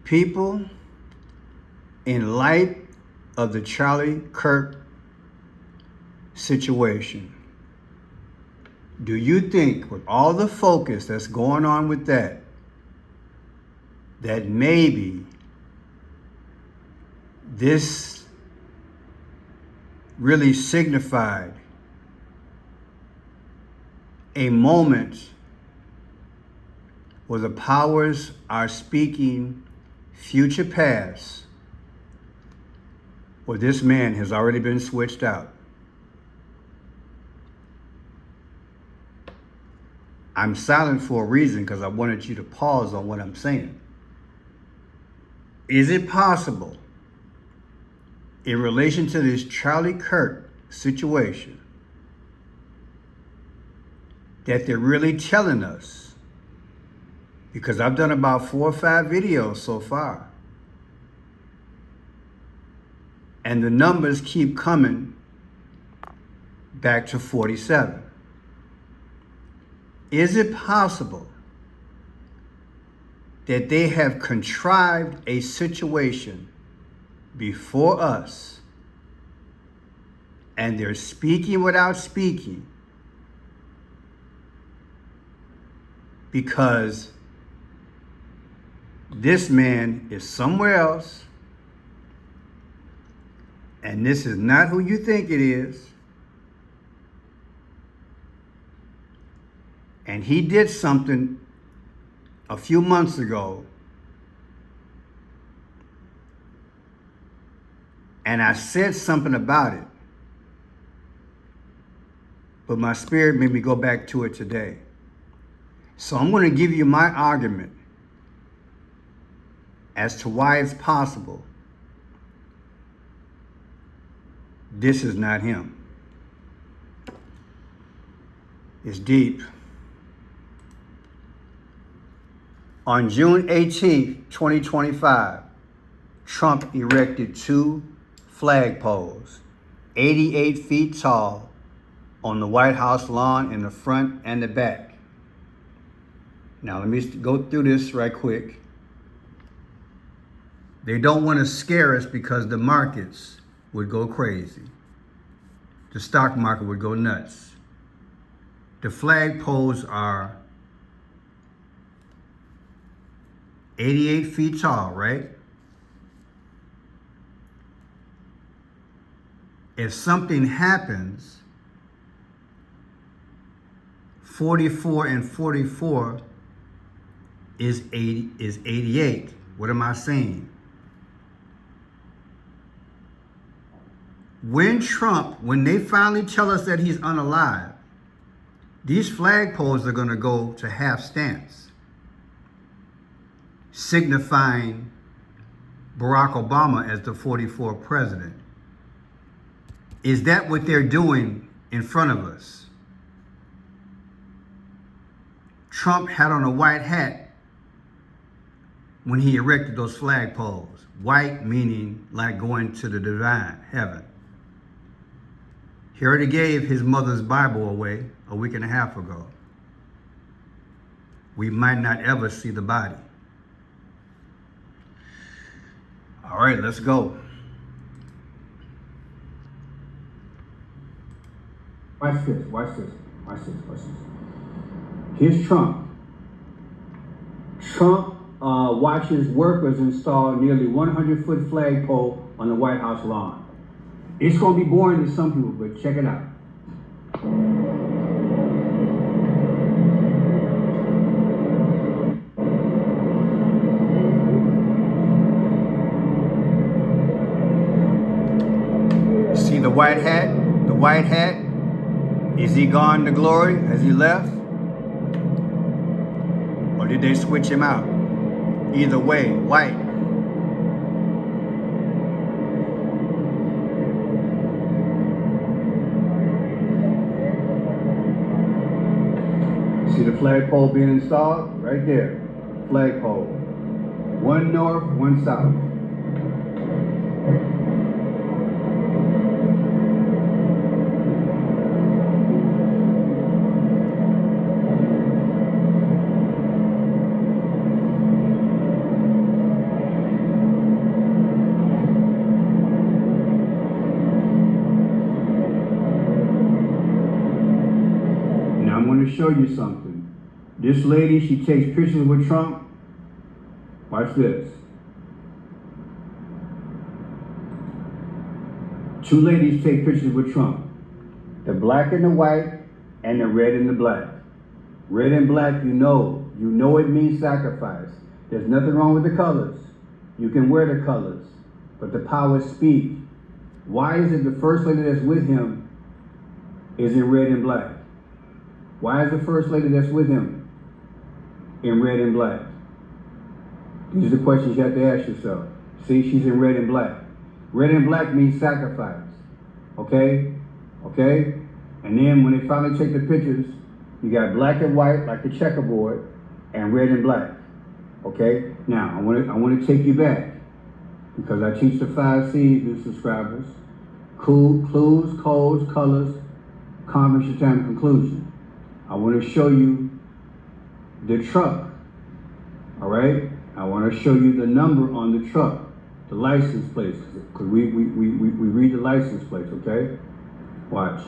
People, in light of the Charlie Kirk situation, do you think with all the focus that's going on with that maybe this really signified a moment where the powers are speaking future past, where this man has already been switched out? I'm silent for a reason because I wanted you to pause on what I'm saying. Is it possible, in relation to this Charlie Kirk situation, that they're really telling us, because I've done about 4 or 5 videos so far, and the numbers keep coming back to 47. Is it possible that they have contrived a situation before us and they're speaking without speaking because this man is somewhere else and this is not who you think it is, and he did something a few months ago, and I said something about it, but my spirit made me go back to it today. So I'm going to give you my argument as to why it's possible this is not him. It's deep. On June 18th, 2025, Trump erected 2 flagpoles, 88 feet tall, on the White House lawn in the front and the back. Now, let me go through this right quick. They don't want to scare us because the markets would go crazy. The stock market would go nuts. The flagpoles are 88 feet tall, right? If something happens, 44 and 44 is 88. What am I saying? When they finally tell us that he's unalive, these flagpoles are going to go to half stance, signifying Barack Obama as the 44th president. Is that what they're doing in front of us? Trump had on a white hat when he erected those flagpoles. White meaning like going to the divine heaven. He already gave his mother's Bible away a week and a half ago. We might not ever see the body. All right, let's go. Watch this, watch this, watch this, watch this. Here's Trump. Trump watches workers install nearly 100-foot flagpole on the White House lawn. It's going to be boring to some people, but check it out. See the white hat? The white hat? Is he gone to glory? Has he left? Or did they switch him out? Either way, white. See the flagpole being installed? Right there. Flagpole. One north, one south. to show you something. This lady, she takes pictures with Trump. Watch this. Two ladies take pictures with Trump. The black and the white, and the red and the black. Red and black, you know it means sacrifice. There's nothing wrong with the colors. You can wear the colors, but the powers speak. Why is it the first lady that's with him is in red and black? Why is the first lady that's with him in red and black? These are the questions you have to ask yourself. See, she's in red and black. Red and black means sacrifice. Okay? Okay? And then when they finally take the pictures, you got black and white, like the checkerboard, and red and black. Okay? Now, I want to take you back, because I teach the 5 C's, new subscribers. Clues, codes, colors, confirmation, time, conclusion. I want to show you the truck. All right? I want to show you the number on the truck, the license plates, because we read the license plates, okay? Watch.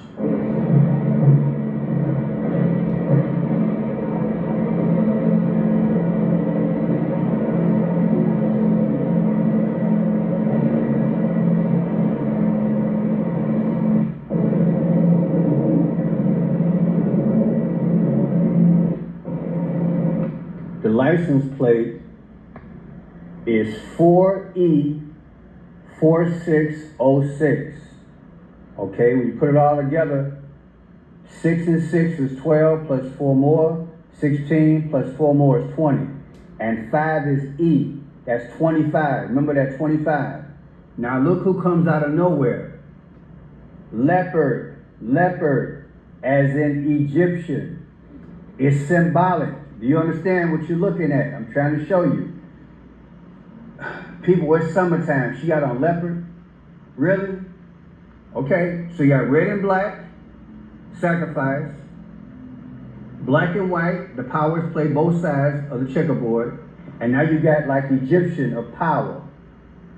The license plate is 4E4606. Okay, when you put it all together, 6 and 6 is 12 plus 4 more, 16 plus 4 more is 20. And 5 is E, that's 25. Remember that 25. Now look who comes out of nowhere. Leopard, as in Egyptian. It's symbolic. Do you understand what you're looking at? I'm trying to show you. People, it's summertime. She got on leopard? Really? Okay, so you got red and black, sacrifice. Black and white, the powers play both sides of the checkerboard. And now you got like Egyptian of power,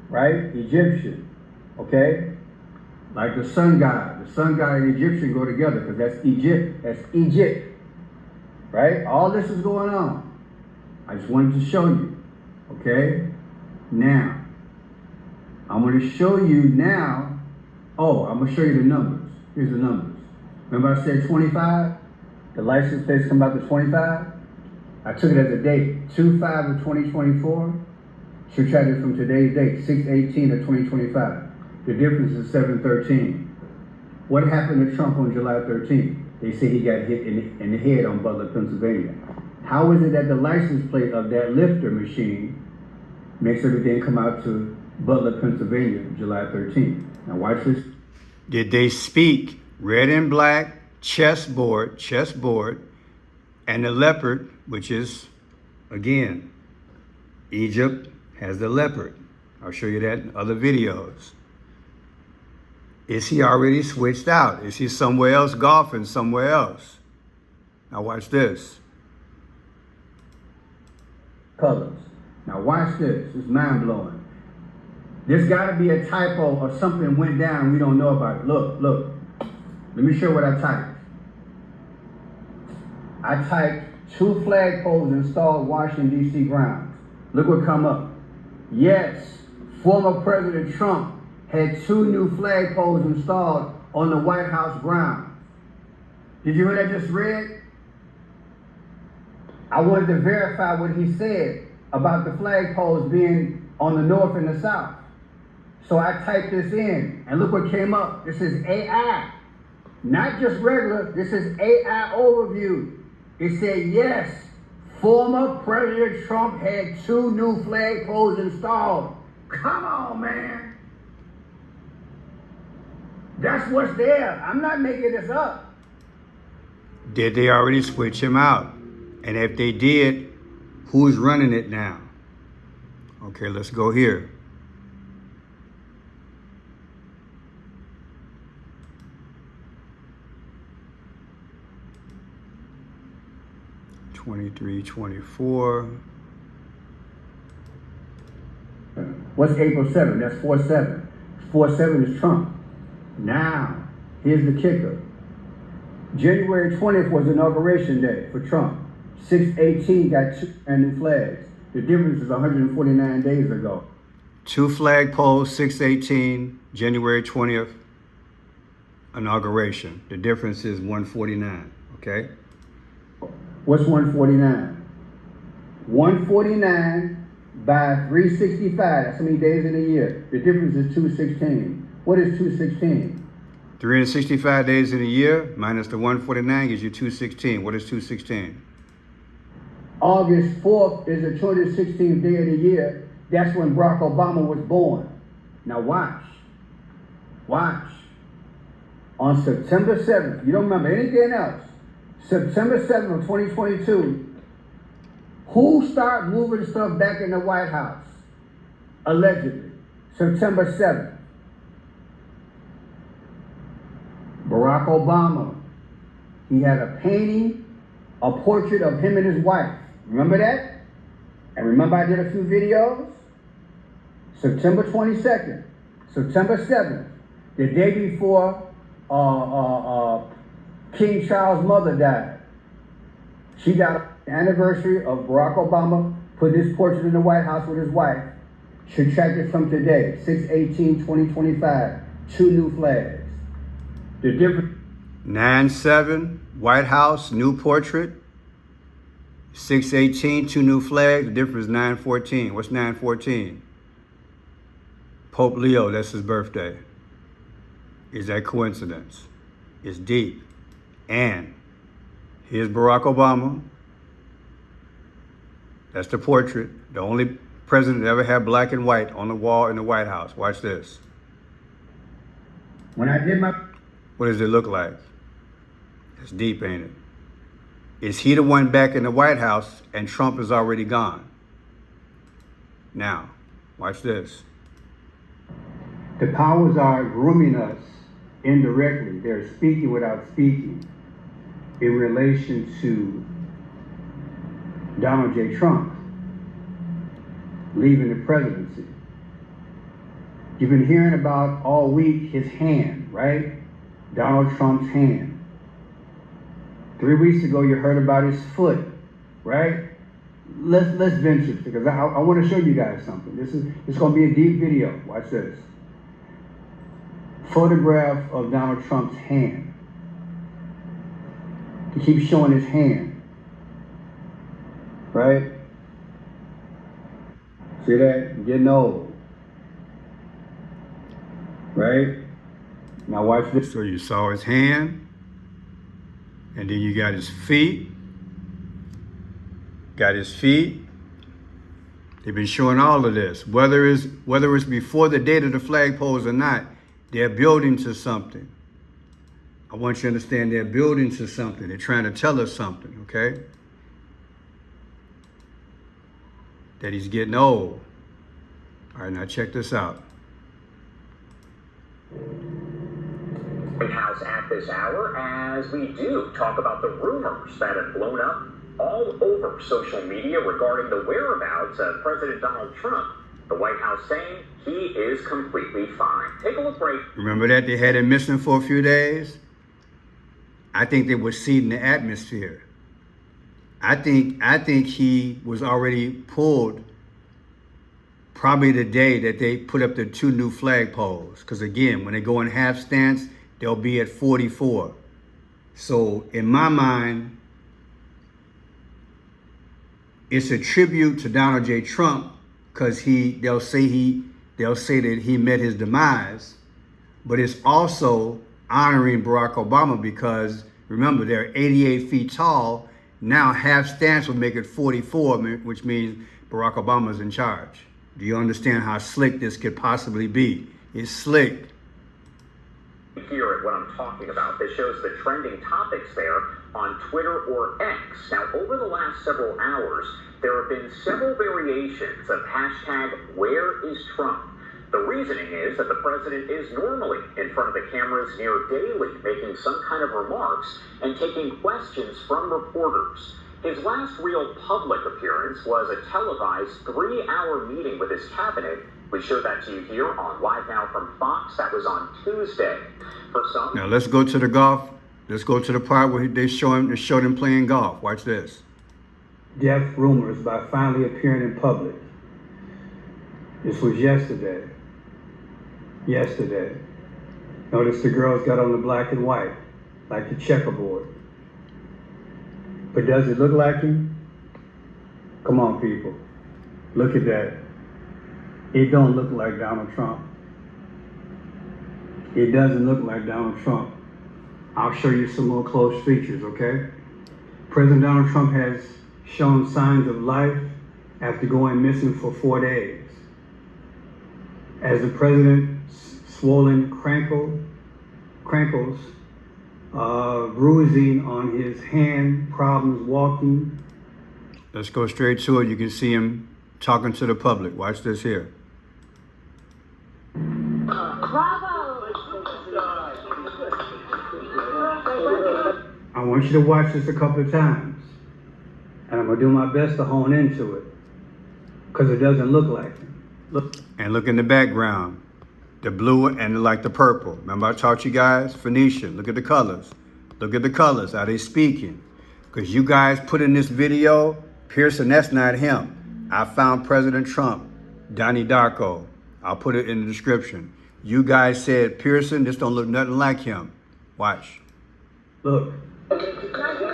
right? Egyptian, okay? Like the sun god. The sun god and Egyptian go together because that's Egypt. That's Egypt. Right? All this is going on. I just wanted to show you. Okay? Now, I'm going to show you now. Oh, I'm going to show you the numbers. Here's the numbers. Remember I said 25? The license plates come out to 25? I took it as a date. 2/5 of 2024. Subtracted from today's date. 6/18 of 2025. The difference is 7/13. What happened to Trump on July 13th? They say he got hit in the head on Butler, Pennsylvania. How is it that the license plate of that lifter machine makes everything come out to Butler, Pennsylvania, July 13th? Now watch this. Did they speak red and black, chessboard, and the leopard, which is, again, Egypt has the leopard. I'll show you that in other videos. Is he already switched out? Is he somewhere else golfing somewhere else? Now watch this. Colors. Now watch this. It's mind-blowing. There's got to be a typo or something went down we don't know about it. Look. Let me show you what I typed. I typed 2 flagpoles installed Washington, D.C. grounds. Look what come up. Yes, former President Trump had 2 new flagpoles installed on the White House grounds. Did you hear what I just read? I wanted to verify what he said about the flagpoles being on the north and the south. So I typed this in, and look what came up. This is AI, not just regular. This is AI overview. It said, yes, former President Trump had 2 new flagpoles installed. Come on, man. That's what's there. I'm not making this up. Did they already switch him out? And if they did, who's running it now? Okay, let's go here. (23-24). What's April 7th? That's 4/7. 4/7 is Trump. Now, here's the kicker. January 20th was inauguration day for Trump. 6/18 got 2 brand new flags. The difference is 149 days ago. 2 flagpoles, 6/18, January 20th, inauguration. The difference is 149, okay? What's 149? 149 by 365, that's how many days in a year. The difference is 216. What is 216? 365 days in a year minus the 149 gives you 216. What is 216? August 4th is the 216th day of the year. That's when Barack Obama was born. Now watch. Watch. On September 7th, you don't remember anything else, September 7th of 2022, who started moving stuff back in the White House? Allegedly. September 7th. Barack Obama. He had a painting, a portrait of him and his wife. Remember that? And remember I did a few videos? September 22nd, September 7th, the day before King Charles' mother died. She got the anniversary of Barack Obama, put this portrait in the White House with his wife. Subtracted from today, 6/18/2025, 2 new flags. The difference. 9/7, White House, new portrait. 6/18, 2 new flags. The difference is 9/14. What's 9/14? Pope Leo, that's his birthday. Is that coincidence? It's deep. And here's Barack Obama. That's the portrait. The only president that ever had black and white on the wall in the White House. Watch this. When I did my... What does it look like? It's deep, ain't it? Is he the one back in the White House and Trump is already gone? Now, watch this. The powers are grooming us indirectly. They're speaking without speaking in relation to Donald J. Trump leaving the presidency. You've been hearing about all week his hand, right? Donald Trump's hand. 3 weeks ago, you heard about his foot, right? Let's venture, because I want to show you guys something. It's going to be a deep video. Watch this. Photograph of Donald Trump's hand. He keeps showing his hand, right? See that? I'm getting old, right? Now watch this. So you saw his hand, and then you got his feet. Got his feet. They've been showing all of this. Whether it's before the date of the flagpoles or not, they're building to something. I want you to understand they're building to something. They're trying to tell us something, okay? That he's getting old. All right, now check this out. White House at this hour as we do talk about the rumors that have blown up all over social media regarding the whereabouts of President Donald Trump. The White House saying he is completely fine. Take a look right. Remember that they had him missing for a few days? I think they were seeding the atmosphere. I think he was already pulled probably the day that they put up the 2 new flagpoles. Because again, when they go in half stance, they'll be at 44. So in my mind, it's a tribute to Donald J. Trump, because they'll say that he met his demise, but it's also honoring Barack Obama, because remember, they're 88 feet tall. Now half stance will make it 44, which means Barack Obama's in charge. Do you understand how slick this could possibly be? It's slick. Here at what I'm talking about, this shows the trending topics there on Twitter or X. Now, over the last several hours, there have been several variations of hashtag Where is Trump? The reasoning is that the president is normally in front of the cameras near daily, making some kind of remarks and taking questions from reporters. His last real public appearance was a televised 3-hour meeting with his cabinet. We showed that to you here on Live Now from Fox. That was on Tuesday. For some. Now let's go to the golf Let's go to the part where they show him playing golf. Watch this. Death rumors by finally appearing in public. This was yesterday. Notice the girls got on the black and white, like the checkerboard. But does it look like him? Come on, people. Look at that. It don't look like Donald Trump. It doesn't look like Donald Trump. I'll show you some more close features, okay? President Donald Trump has shown signs of life after going missing for 4 days. As the president's swollen crankles, bruising on his hand, problems walking. Let's go straight to it. You can see him talking to the public. Watch this here. I want you to watch this a couple of times, and I'm gonna do my best to hone into it, because it doesn't look like him. Look, and look in the background, the blue and like the purple. Remember I taught you guys Phoenician. Look at the colors. Look at the colors. Are they speaking? Because you guys put in this video, Pearson, that's not him. I found President Trump, Donnie Darko. I'll put it in the description. You guys said, Pearson, this don't look nothing like him. Watch. Look. Mr. President.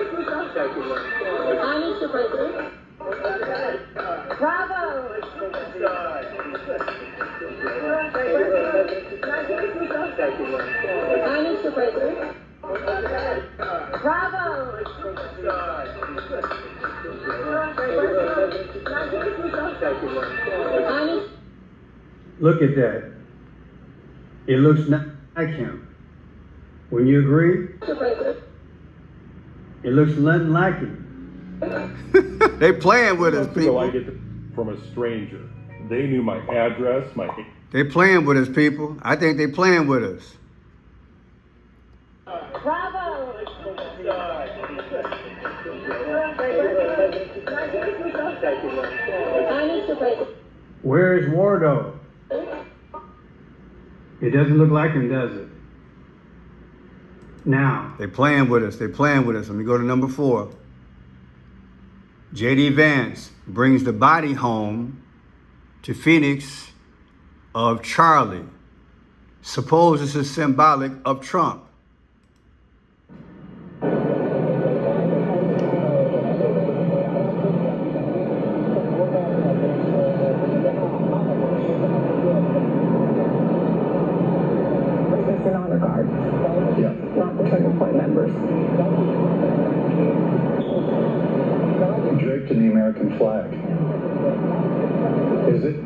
Bravo! Mr. President. Bravo! Look at that. It looks not like him. Wouldn't you agree? Mr. President. It looks nothing like him. They playing with us, people. I get from a stranger. They knew my address, They playing with us, people. I think they playing with us. Bravo! Mr. President. Where is Wardo? It doesn't look like him, does it? Now, they playing with us. They playing with us. Let me go to number 4. J.D. Vance brings the body home to Phoenix of Charlie. Suppose this is symbolic of Trump. It's an honor guard. Yeah. Not the trigger point members. Draped in the American flag. Is it?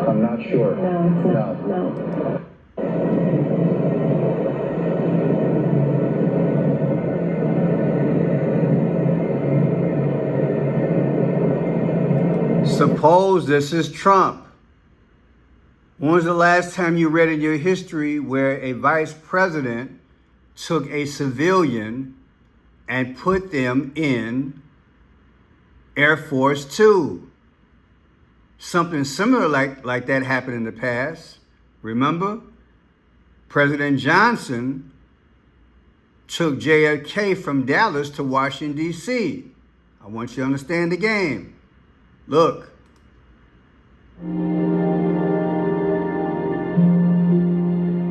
I'm not sure. No, it's not. No. Suppose this is Trump. When was the last time you read in your history where a vice president took a civilian and put them in Air Force 2? Something similar like that happened in the past. Remember? President Johnson took JFK from Dallas to Washington, D.C. I want you to understand the game. Look.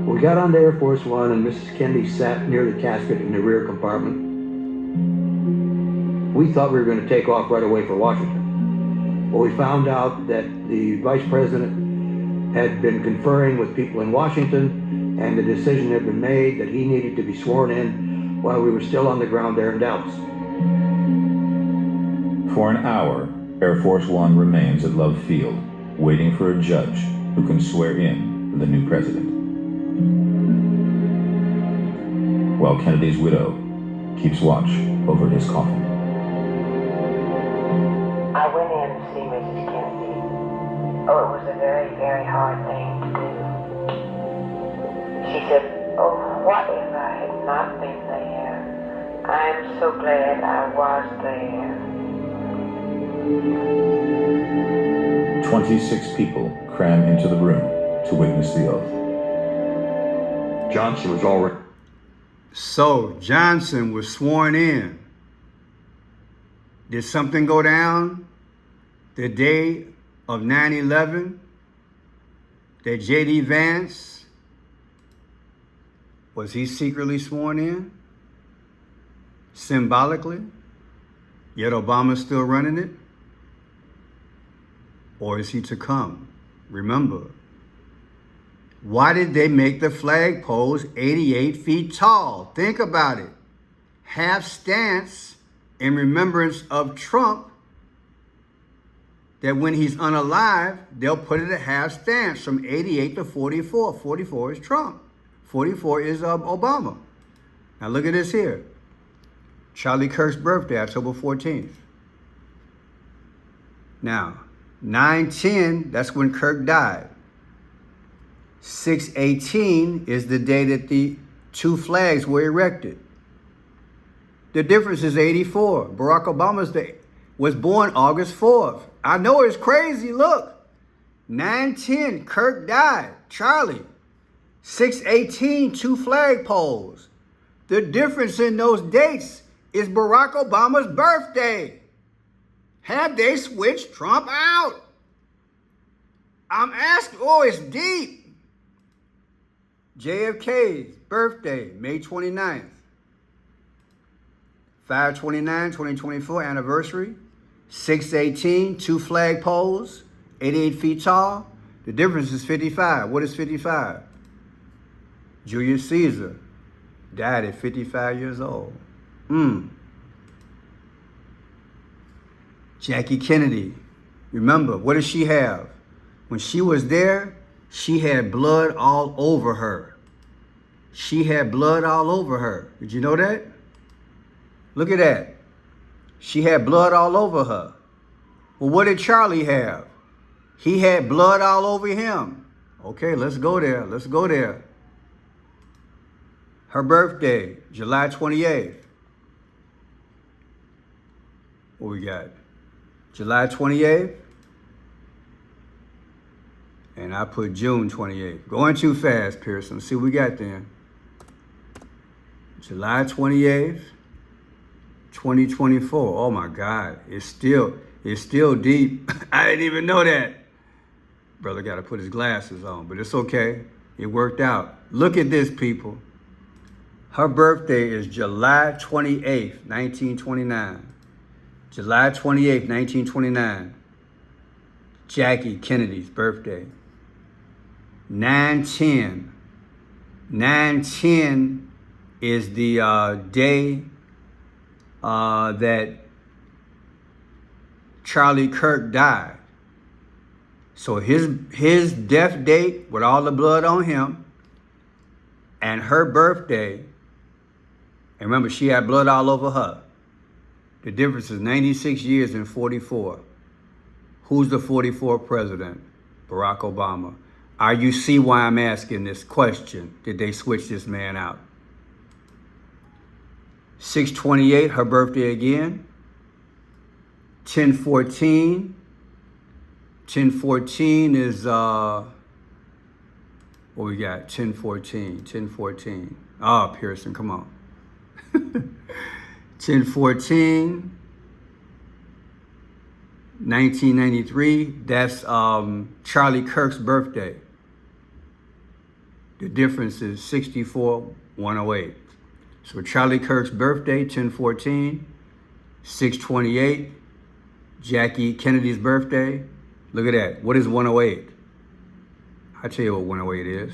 We got onto Air Force One and Mrs. Kennedy sat near the casket in the rear compartment. We thought we were going to take off right away for Washington. Well, we found out that the Vice President had been conferring with people in Washington, and the decision had been made that he needed to be sworn in while we were still on the ground there in Dallas. For an hour, Air Force One remains at Love Field, waiting for a judge who can swear in the new president. While Kennedy's widow keeps watch over his coffin. I went in to see Mrs. Kennedy. Oh, it was a very, very hard thing to do. She said, oh, what if I had not been there? I am so glad I was there. 26 people cram into the room to witness the oath. Johnson was already... So Johnson was sworn in. Did something go down the day of 9/11? That J.D. Vance, was he secretly sworn in? Symbolically? Yet Obama's still running it? Or is he to come? Remember, why did they make the flagpoles 88 feet tall? Think about it. Half stance in remembrance of Trump, that when he's unalive, they'll put it at half stance from 88 to 44. 44 is Trump. 44 is Obama. Now look at this here. Charlie Kirk's birthday, October 14th. Now, 9/10, that's when Kirk died. 6/18 is the day that the two flags were erected. The difference is 84. Barack Obama's was born August 4th. I know it's crazy. Look, 9/10, Kirk died. Charlie. 6/18, two flagpoles. The difference in those dates is Barack Obama's birthday. Have they switched Trump out? I'm asking, oh, it's deep. JFK's birthday, May 29th. 5/29/2024 anniversary. 6/18, two flagpoles, 88 feet tall. The difference is 55. What is 55? Julius Caesar died at 55 years old. Jackie Kennedy, remember, what does she have? When she was there, she had blood all over her. She had blood all over her. Did you know that? Look at that. She had blood all over her. Well, what did Charlie have? He had blood all over him. Okay, let's go there. Let's go there. Her birthday, July 28th. What we got? July 28th. And I put June 28th. Going too fast, Pearson. See what we got then. July 28th, 2024. Oh my God. It's still deep. I didn't even know that. Brother got to put his glasses on, but it's okay. It worked out. Look at this, people. Her birthday is July 28th, 1929. July 28th, 1929. Jackie Kennedy's birthday. 9/10. 9/10 is the day that Charlie Kirk died. So his death date with all the blood on him and her birthday, and remember, she had blood all over her. The difference is 96 years and 44. Who's the 44th president? Barack Obama. You see why I'm asking this question? Did they switch this man out? 6/28, her birthday again. 10/14. 10/14 is, what we got? 10/14. 10/14. Oh, Pearson, come on. 10/14. 1993, that's Charlie Kirk's birthday. The difference is 64/108. So Charlie Kirk's birthday, 10/14, 6/28, Jackie Kennedy's birthday. Look at that. What is 108? I'll tell you what 108 is.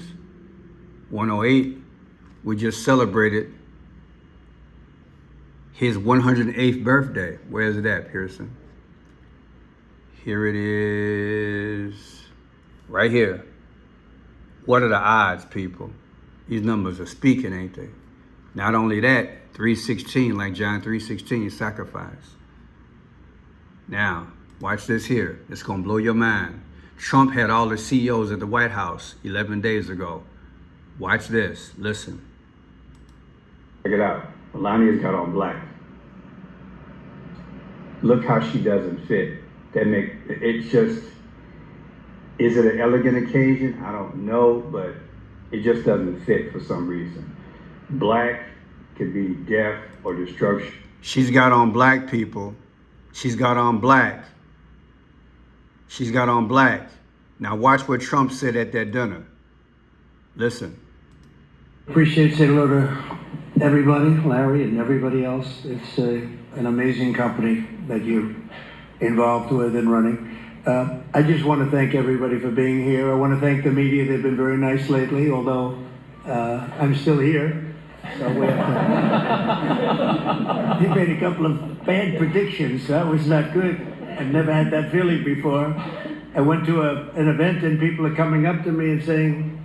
108, we just celebrated his 108th birthday. Where is it at, Pearson? Here it is, right here. What are the odds, people? These numbers are speaking, ain't they? Not only that, 3:16, like John 3:16, sacrifice. Now, watch this here. It's gonna blow your mind. Trump had all the CEOs at the White House 11 days ago. Watch this, listen. Check it out. Melania's got on black. Look how she doesn't fit. It's just, is it an elegant occasion? I don't know, but it just doesn't fit for some reason. Black, could be death or destruction. She's got on black, people. She's got on black. She's got on black. Now watch what Trump said at that dinner. Listen. Appreciate saying hello to everybody, Larry and everybody else. It's an amazing company that you're involved with and running. I just want to thank everybody for being here. I want to thank the media. They've been very nice lately, although I'm still here. So we have to... He made a couple of bad predictions. That was not good. I've never had that feeling before. I went to an event and people are coming up to me and saying,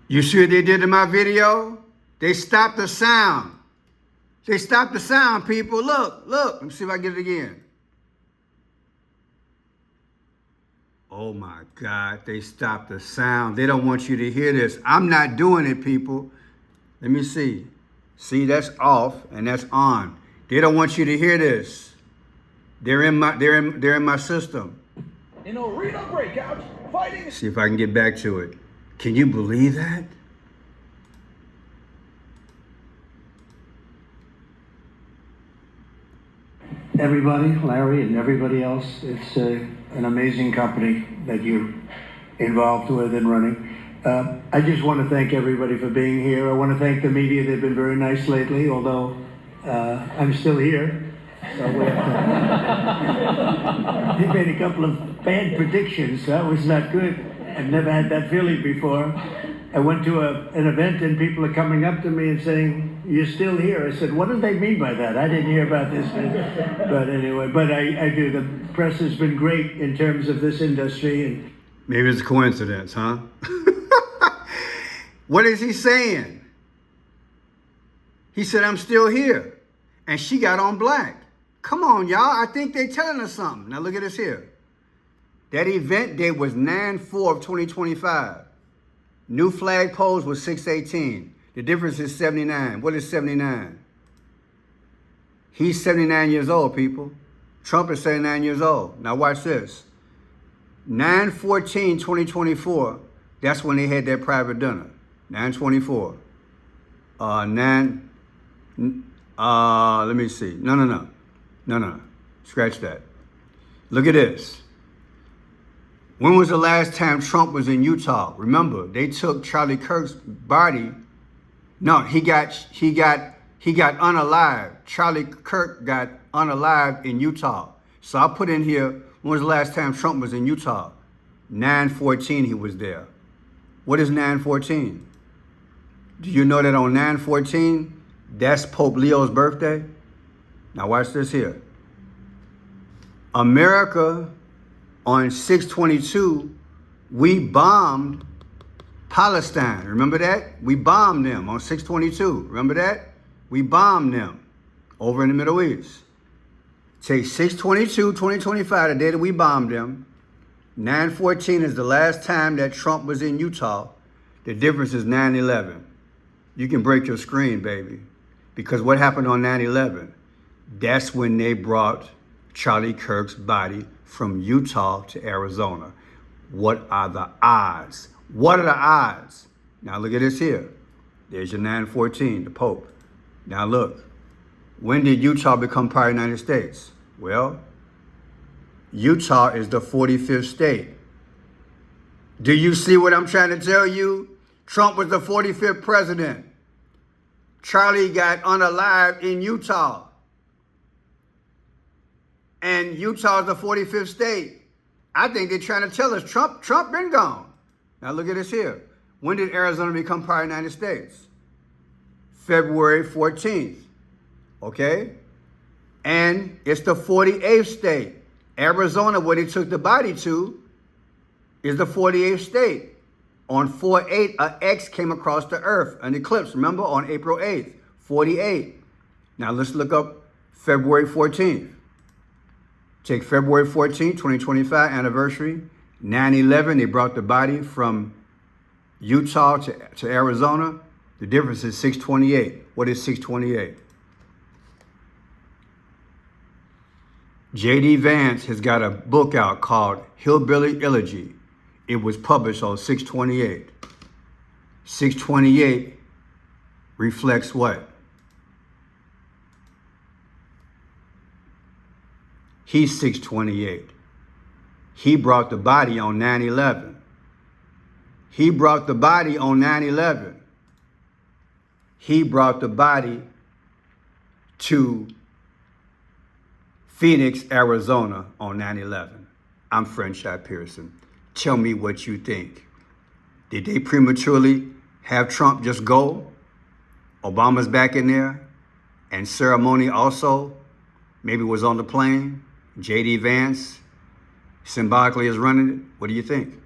You see what they did in my video? They stopped the sound. They stopped the sound, people. Look. Let me see if I get it again. Oh my God, they stopped the sound. They don't want you to hear this. I'm not doing it, people. Let me see. See, that's off and that's on. They don't want you to hear this. They're in my system. In arena breakouts, fighting. See if I can get back to it. Can you believe that? Everybody, Larry and everybody else, it's an amazing company that you're involved with and running. I just want to thank everybody for being here. I want to thank the media. They've been very nice lately, although I'm still here. So we have to... He made a couple of bad predictions. That was not good. I've never had that feeling before. I went to an event and people are coming up to me and saying, you're still here. I said, what do they mean by that? I didn't hear about this. But anyway, I do. The press has been great in terms of this industry. And maybe it's a coincidence, huh? What is he saying? He said, I'm still here. And she got on black. Come on, y'all. I think they're telling us something. Now look at this here. That event date was 9/4/2025. New flagpoles was 6/18. The difference is 79. What is 79? He's 79 years old, people. Trump is 79 years old. Now watch this. 9/14/2024, that's when they had their private dinner. 9/24. Let me see. No. Scratch that. Look at this. When was the last time Trump was in Utah? Remember, they took Charlie Kirk's body. No, he got unalived. Charlie Kirk got unalived in Utah. So I put in here, when was the last time Trump was in Utah? 9/14 he was there. What is 9/14? Do you know that on 9/14, that's Pope Leo's birthday? Now watch this here. America, on 6/22, we bombed Palestine. Remember that? We bombed them on 6/22. Remember that? We bombed them over in the Middle East. Take 6/22/2025, the day that we bombed them. 9/14 is the last time that Trump was in Utah. The difference is 9/11. You can break your screen, baby. Because what happened on 9/11? That's when they brought Charlie Kirk's body from Utah to Arizona. What are the odds? What are the odds? Now look at this here. There's your 9/14, the Pope. Now look, when did Utah become part of the United States? Well, Utah is the 45th state. Do you see what I'm trying to tell you? Trump was the 45th president. Charlie got unalived in Utah. And Utah is the 45th state. I think they're trying to tell us Trump been gone. Now look at this here. When did Arizona become part of the United States? February 14th. Okay? And it's the 48th state. Arizona, where they took the body to, is the 48th state. On 4/8, an X came across the earth, an eclipse, remember, on April 8th, 48. Now let's look up February 14th. Take February 14th, 2025 anniversary, 9/11, they brought the body from Utah to Arizona. The difference is 6/28. What is 6/28? J.D. Vance has got a book out called Hillbilly Elegy. It was published on 6/28. 628 reflects what? He's 628. He brought the body on 9/11. He brought the body on 9/11. He brought the body to Phoenix, Arizona on 9/11. I'm Franchise Pearson. Tell me what you think. Did they prematurely have Trump just go? Obama's back in there, and ceremony also maybe was on the plane. J.D. Vance symbolically is running it. What do you think?